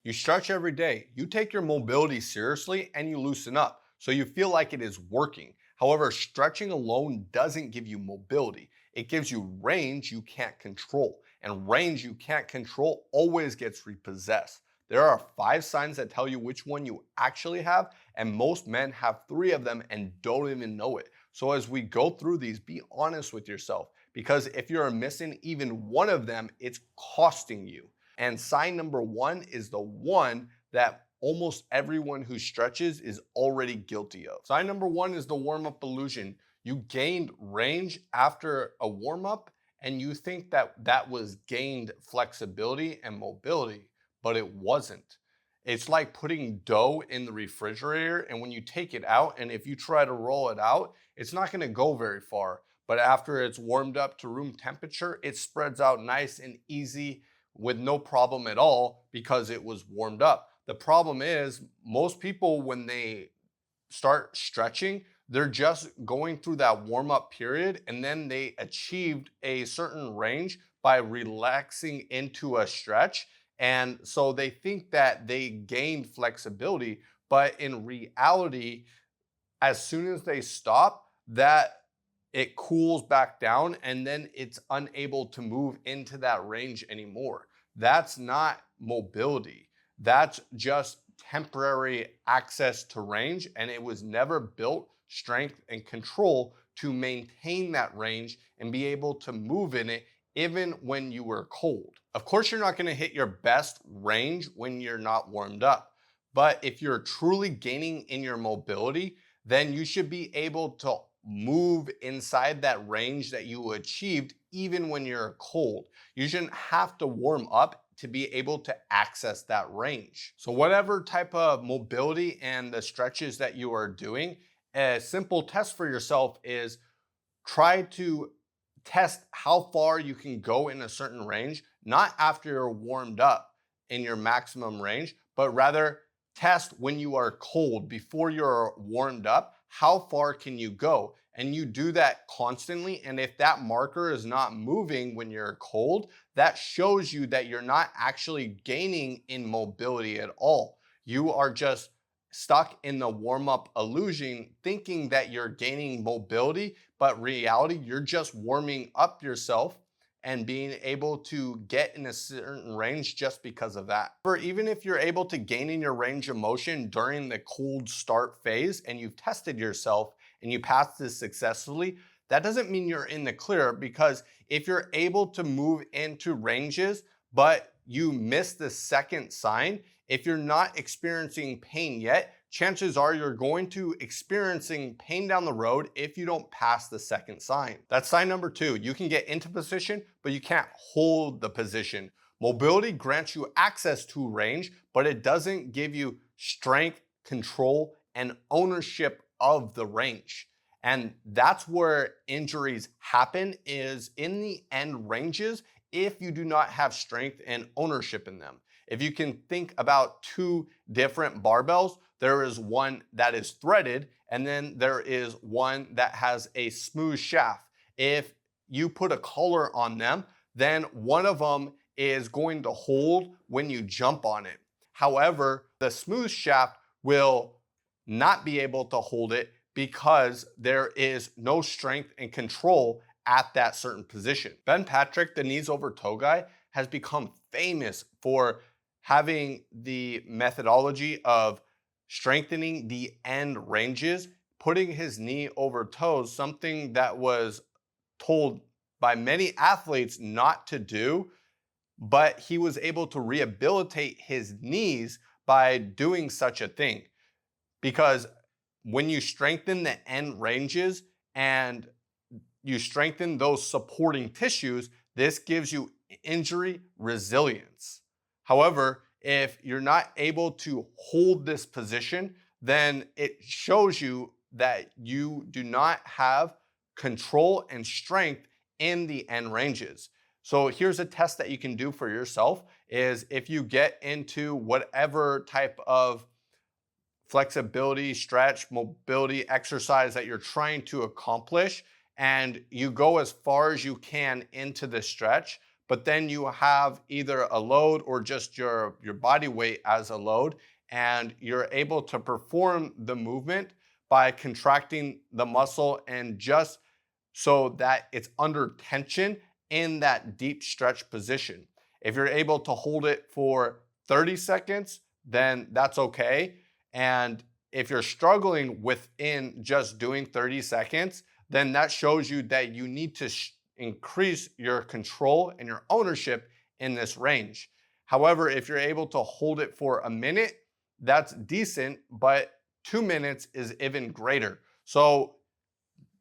You stretch every day, you take your mobility seriously, and you loosen up, so you feel like it is working. However, stretching alone doesn't give you mobility. It gives you range you can't control, and range you can't control always gets repossessed. There are 5 signs that tell you which one you actually have, and most men have 3 of them and don't even know it. So, as we go through these, be honest with yourself because if you're missing even one of them, it's costing you. And sign number 1 is the one that almost everyone who stretches is already guilty of. Sign number 1 is the warm up illusion. You gained range after a warm up and you think that that was gained flexibility and mobility, but it wasn't. It's like putting dough in the refrigerator, and when you take it out, and if you try to roll it out, it's not going to go very far. But after it's warmed up to room temperature, it spreads out nice and easy with no problem at all because it was warmed up. The problem is, most people, when they start stretching, they're just going through that warm up period and then they achieved a certain range by relaxing into a stretch. And so they think that they gained flexibility, but in reality, as soon as they stop, that it cools back down and then it's unable to move into that range anymore. That's not mobility. That's just temporary access to range, and it was never built strength and control to maintain that range and be able to move in it even when you were cold. Of course, you're not going to hit your best range when you're not warmed up. But if you're truly gaining in your mobility, then you should be able to move inside that range that you achieved even when you're cold. You shouldn't have to warm up to be able to access that range. So whatever type of mobility and the stretches that you are doing, a simple test for yourself is try to test how far you can go in a certain range, not after you're warmed up in your maximum range, but rather test when you are cold before you're warmed up. How far can you go? And you do that constantly. And if that marker is not moving when you're cold, that shows you that you're not actually gaining in mobility at all. You are just stuck in the warm up illusion, thinking that you're gaining mobility, but reality, you're just warming up yourself and being able to get in a certain range just because of that. Or even if you're able to gain in your range of motion during the cold start phase and you've tested yourself and you passed this successfully, that doesn't mean you're in the clear, because if you're able to move into ranges, but you miss the second sign, if you're not experiencing pain yet, chances are you're going to experiencing pain down the road if you don't pass the second sign. That's sign number 2. You can get into position, but you can't hold the position. Mobility grants you access to range, but it doesn't give you strength, control, and ownership of the range. And that's where injuries happen, is in the end ranges, if you do not have strength and ownership in them. If you can think about 2 different barbells, there is one that is threaded and then there is one that has a smooth shaft. If you put a collar on them, then one of them is going to hold when you jump on it. However, the smooth shaft will not be able to hold it because there is no strength and control at that certain position. Ben Patrick, the knees over toe guy, has become famous for having the methodology of strengthening the end ranges, putting his knee over toes, something that was told by many athletes not to do, but he was able to rehabilitate his knees by doing such a thing. Because when you strengthen the end ranges and you strengthen those supporting tissues, this gives you injury resilience. However, if you're not able to hold this position, then it shows you that you do not have control and strength in the end ranges. So here's a test that you can do for yourself, is if you get into whatever type of flexibility, stretch, mobility exercise that you're trying to accomplish, and you go as far as you can into the stretch, but then you have either a load or just your body weight as a load, and you're able to perform the movement by contracting the muscle and just so that it's under tension in that deep stretch position. If you're able to hold it for 30 seconds, then that's okay. And if you're struggling within just doing 30 seconds, then that shows you that you need to increase your control and your ownership in this range. However, if you're able to hold it for a minute, that's decent, but 2 minutes is even greater. So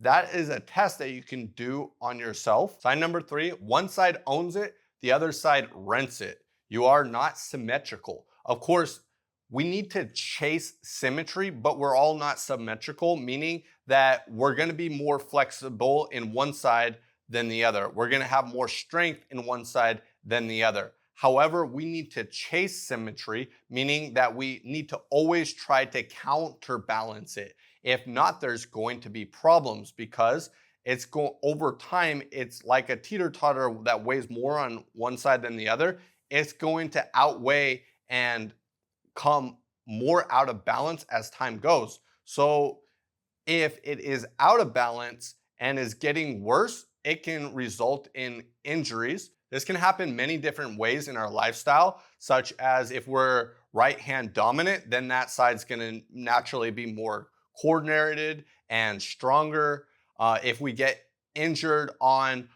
that is a test that you can do on yourself. Sign number 3, one side owns it, the other side rents it. You are not symmetrical. Of course, we need to chase symmetry, but we're all not symmetrical, meaning that we're gonna be more flexible in one side than the other. We're gonna have more strength in one side than the other. However, we need to chase symmetry, meaning that we need to always try to counterbalance it. If not, there's going to be problems because it's going over time, it's like a teeter-totter that weighs more on one side than the other. It's going to outweigh and come more out of balance as time goes. So if it is out of balance and is getting worse, it can result in injuries. This can happen many different ways in our lifestyle, such as if we're right hand dominant, then that side's gonna naturally be more coordinated and stronger. If we get injured on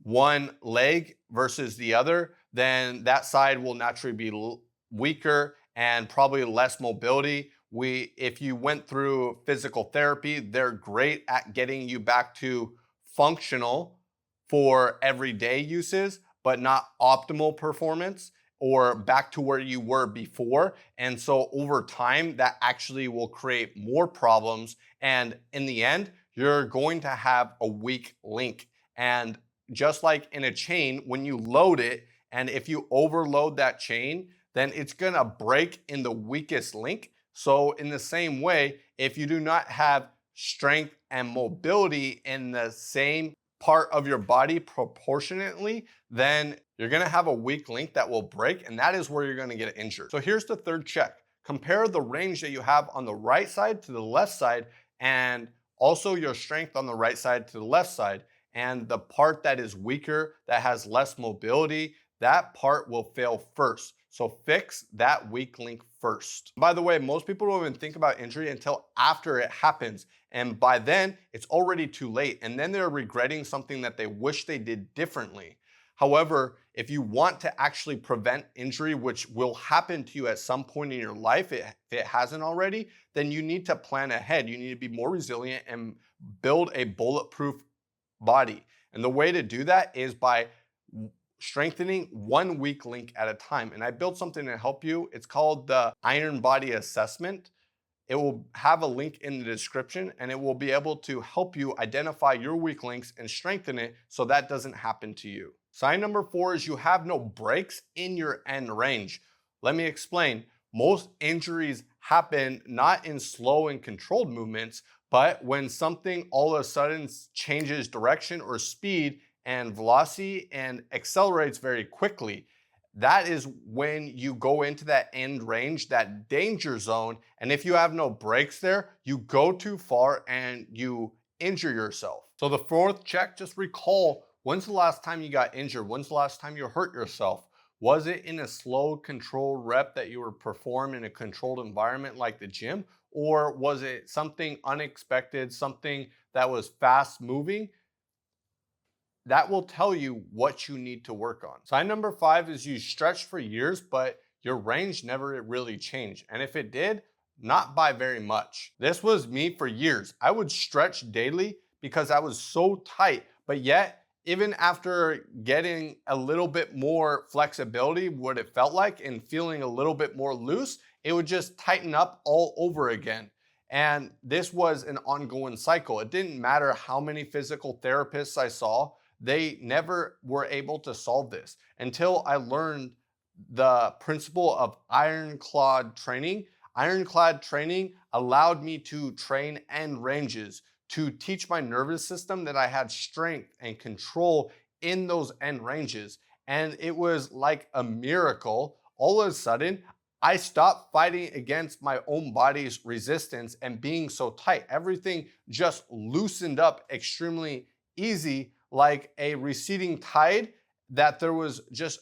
one leg versus the other, then that side will naturally be weaker and probably less mobility. If you went through physical therapy, they're great at getting you back to functional for everyday uses, but not optimal performance or back to where you were before. And so over time, that actually will create more problems. And in the end, you're going to have a weak link. And just like in a chain, when you load it, and if you overload that chain, then it's gonna break in the weakest link. So in the same way, if you do not have strength and mobility in the same part of your body proportionately, then you're gonna have a weak link that will break, and that is where you're gonna get injured. So here's the third check. Compare the range that you have on the right side to the left side, and also your strength on the right side to the left side. And the part that is weaker, that has less mobility, that part will fail first. So fix that weak link first. By the way, most people don't even think about injury until after it happens. And by then, it's already too late. And then they're regretting something that they wish they did differently. However, if you want to actually prevent injury, which will happen to you at some point in your life, if it hasn't already, then you need to plan ahead. You need to be more resilient and build a bulletproof body. And the way to do that is by strengthening one weak link at a time. And I built something to help you. It's called the Iron Body Assessment. It will have a link in the description, and it will be able to help you identify your weak links and strengthen it so that doesn't happen to you. Sign number 4 is you have no breaks in your end range. Let me explain. Most injuries happen not in slow and controlled movements, but when something all of a sudden changes direction or speed and velocity and accelerates very quickly. That is when you go into that end range, that danger zone. And if you have no brakes there, you go too far and you injure yourself. So the 4th check, just recall, when's the last time you got injured? When's the last time you hurt yourself? Was it in a slow controlled rep that you were performing in a controlled environment like the gym? Or was it something unexpected, something that was fast moving? That will tell you what you need to work on. Sign number 5 is you stretched for years, but your range never really changed. And if it did, not by very much. This was me for years. I would stretch daily because I was so tight, but yet, even after getting a little bit more flexibility, what it felt like, and feeling a little bit more loose, it would just tighten up all over again. And this was an ongoing cycle. It didn't matter how many physical therapists I saw, they never were able to solve this until I learned the principle of ironclad training. Ironclad training allowed me to train end ranges, to teach my nervous system that I had strength and control in those end ranges. And it was like a miracle. All of a sudden, I stopped fighting against my own body's resistance and being so tight. Everything just loosened up extremely easy, like a receding tide, that there was just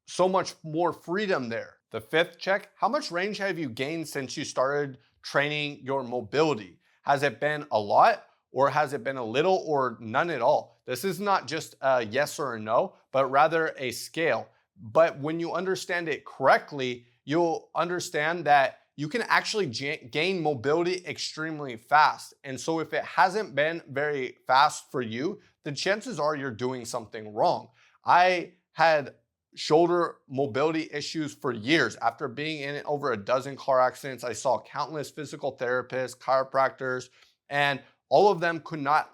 so much more freedom there. The fifth check, how much range have you gained since you started training your mobility? Has it been a lot, or has it been a little, or none at all? This is not just a yes or a no, but rather a scale. But when you understand it correctly, you'll understand that you can actually gain mobility extremely fast. And so if it hasn't been very fast for you, the chances are you're doing something wrong. I had shoulder mobility issues for years. After being in over a dozen car accidents, I saw countless physical therapists, chiropractors, and all of them could not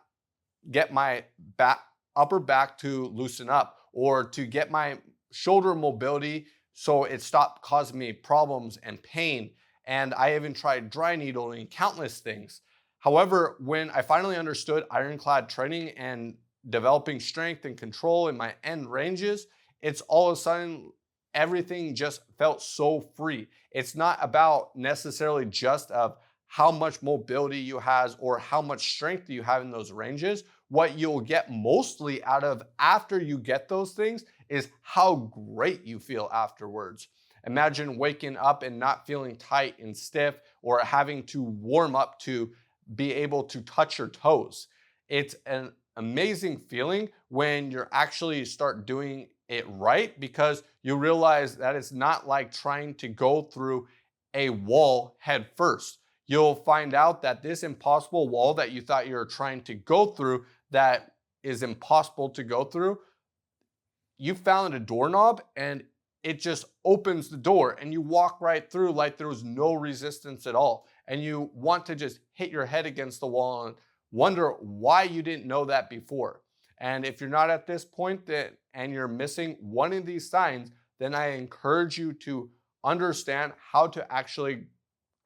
get my upper back to loosen up or to get my shoulder mobility so it stopped causing me problems and pain. And I even tried dry needling, countless things. However, when I finally understood ironclad training and developing strength and control in my end ranges, it's all of a sudden everything just felt so free. It's not about necessarily just of how much mobility you have or how much strength you have in those ranges. What you'll get mostly out of after you get those things is how great you feel afterwards. Imagine waking up and not feeling tight and stiff, or having to warm up to be able to touch your toes. It's an amazing feeling when you're actually start doing it right, because you realize that it's not like trying to go through a wall head first. You'll find out that this impossible wall that you thought you were trying to go through, that is impossible to go through, you found a doorknob and it just opens the door and you walk right through like there was no resistance at all. And you want to just hit your head against the wall and wonder why you didn't know that before. And if you're not at this point and you're missing one of these signs, then I encourage you to understand how to actually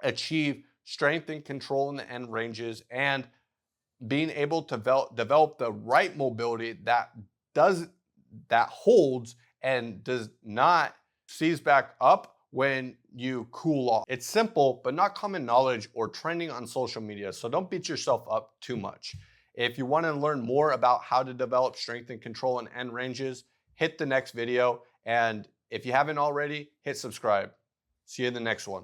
achieve strength and control in the end ranges, and being able to develop the right mobility does that holds and does not seize back up when you cool off. It's simple, but not common knowledge or trending on social media, so don't beat yourself up too much. If you want to learn more about how to develop strength and control in end ranges, hit the next video. And if you haven't already, hit subscribe. See you in the next one.